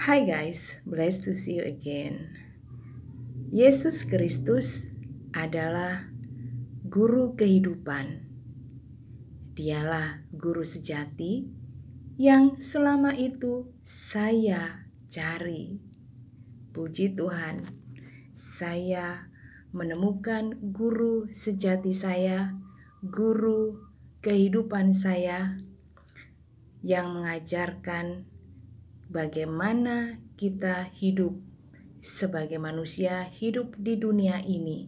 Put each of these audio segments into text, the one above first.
Hi guys, blessed to see you again. Yesus Kristus adalah guru kehidupan. Dialah guru sejati yang selama itu saya cari. Puji Tuhan, saya menemukan guru sejati saya, guru kehidupan saya yang mengajarkan bagaimana kita hidup sebagai manusia hidup di dunia ini.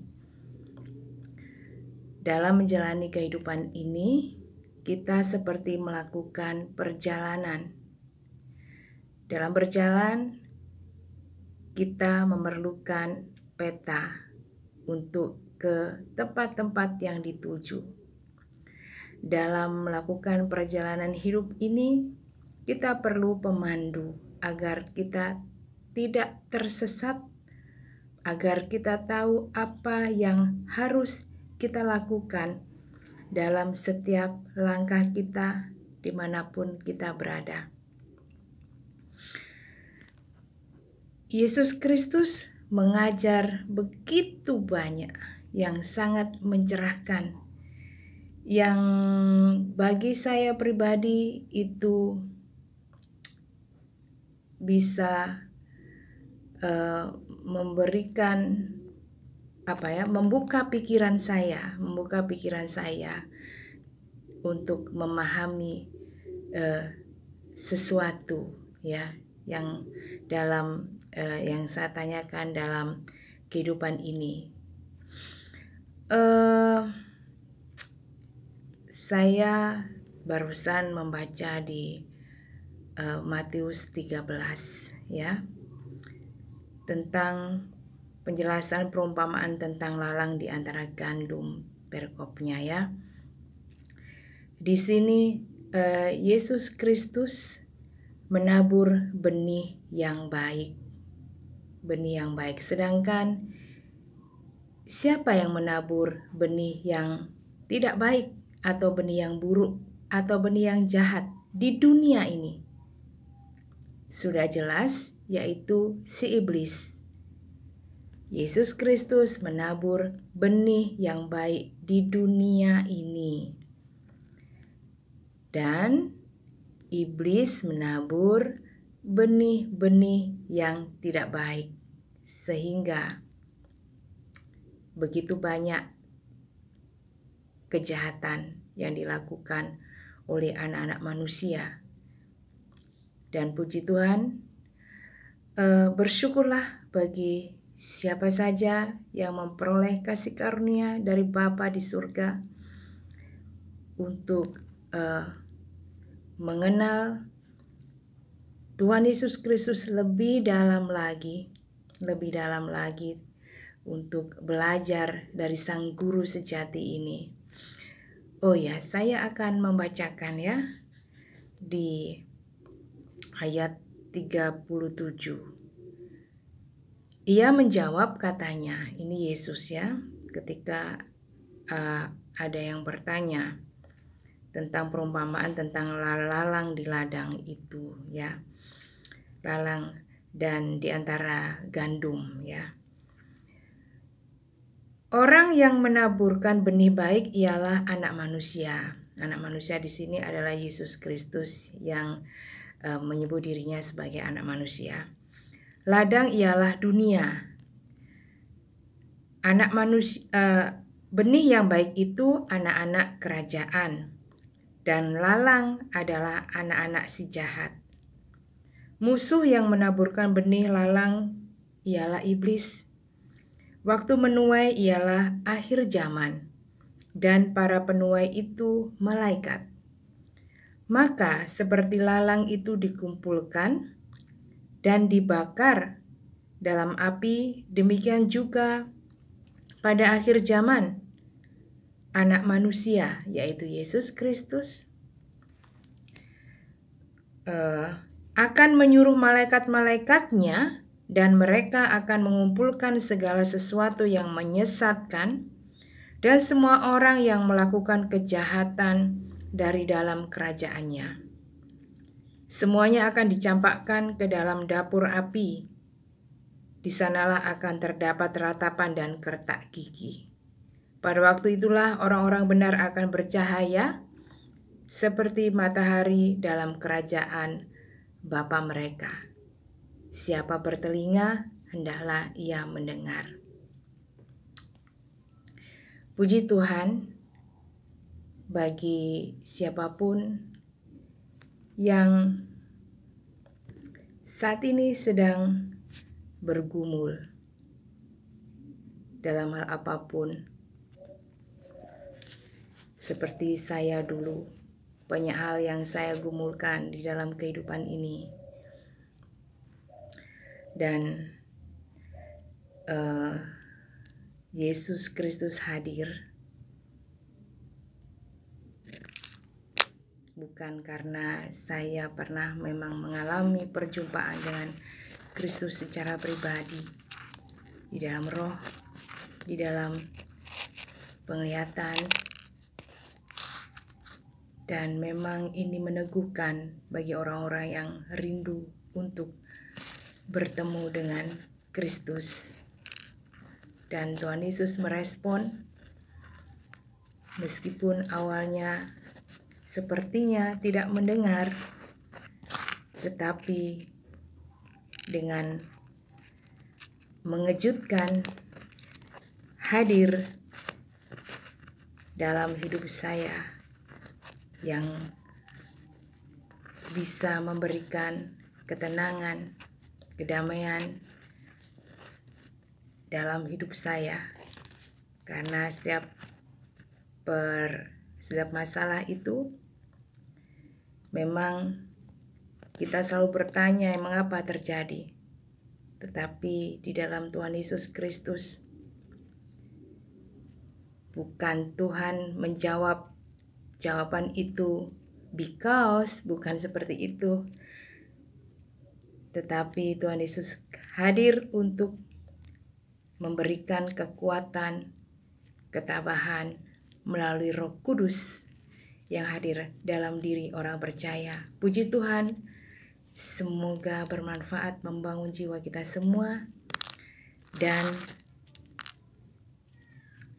Dalam menjalani kehidupan ini, kita seperti melakukan perjalanan. Dalam berjalan, kita memerlukan peta untuk ke tempat-tempat yang dituju. Dalam melakukan perjalanan hidup ini, kita perlu pemandu agar kita tidak tersesat, agar kita tahu apa yang harus kita lakukan dalam setiap langkah kita dimanapun kita berada. Yesus Kristus mengajar begitu banyak yang sangat mencerahkan, yang bagi saya pribadi itu bisa memberikan membuka pikiran saya untuk memahami sesuatu ya yang yang saya tanyakan dalam kehidupan ini. Saya barusan membaca di Matius 13 ya, tentang penjelasan perumpamaan tentang lalang di antara gandum perkopnya ya. Di sini Yesus Kristus menabur benih yang baik. Sedangkan siapa yang menabur benih yang tidak baik atau benih yang buruk atau benih yang jahat di dunia ini? Sudah jelas, yaitu si iblis. Yesus Kristus menabur benih yang baik di dunia ini. Dan iblis menabur benih-benih yang tidak baik. Sehingga begitu banyak kejahatan yang dilakukan oleh anak-anak manusia. Dan puji Tuhan, bersyukurlah bagi siapa saja yang memperoleh kasih karunia dari Bapa di surga untuk mengenal Tuhan Yesus Kristus lebih dalam lagi untuk belajar dari Sang Guru sejati ini. Oh ya, saya akan membacakan ya di ayat 37. Ia menjawab, katanya, ini Yesus ya, ketika ada yang bertanya tentang perumpamaan tentang lalang di ladang itu ya, lalang dan di antara gandum ya. Orang yang menaburkan benih baik ialah anak manusia. Anak manusia di sini adalah Yesus Kristus yang menyebut dirinya sebagai anak manusia. Ladang ialah dunia. Benih yang baik itu anak-anak kerajaan. Dan lalang adalah anak-anak si jahat. Musuh yang menaburkan benih lalang ialah iblis. Waktu menuai ialah akhir zaman, dan para penuai itu malaikat. Maka seperti lalang itu dikumpulkan dan dibakar dalam api, demikian juga pada akhir zaman Anak manusia, yaitu Yesus Kristus, akan menyuruh malaikat-malaikatnya, dan mereka akan mengumpulkan segala sesuatu yang menyesatkan dan semua orang yang melakukan kejahatan dari dalam kerajaannya. Semuanya akan dicampakkan ke dalam dapur api. Di sanalah akan terdapat ratapan dan kertak gigi. Pada waktu itulah orang-orang benar akan bercahaya seperti matahari dalam kerajaan Bapa mereka. Siapa bertelinga, hendaklah ia mendengar. Puji Tuhan bagi siapapun yang saat ini sedang bergumul dalam hal apapun. Seperti saya dulu, banyak hal yang saya gumulkan di dalam kehidupan ini. Dan Yesus Kristus hadir bukan karena saya pernah memang mengalami perjumpaan dengan Kristus secara pribadi, di dalam roh, di dalam penglihatan, dan memang ini meneguhkan bagi orang-orang yang rindu untuk bertemu dengan Kristus. Dan Tuhan Yesus merespon, meskipun awalnya sepertinya tidak mendengar, tetapi dengan mengejutkan hadir dalam hidup saya yang bisa memberikan ketenangan, kedamaian dalam hidup saya. Karena setiap masalah itu memang kita selalu bertanya mengapa terjadi. Tetapi di dalam Tuhan Yesus Kristus, bukan Tuhan menjawab jawaban itu because, bukan seperti itu. Tetapi Tuhan Yesus hadir untuk memberikan kekuatan, ketabahan melalui Roh Kudus yang hadir dalam diri orang percaya. Puji Tuhan, semoga bermanfaat membangun jiwa kita semua, dan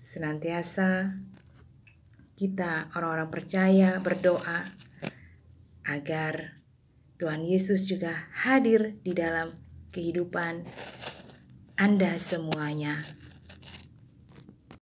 senantiasa kita orang-orang percaya berdoa agar Tuhan Yesus juga hadir di dalam kehidupan Anda semuanya.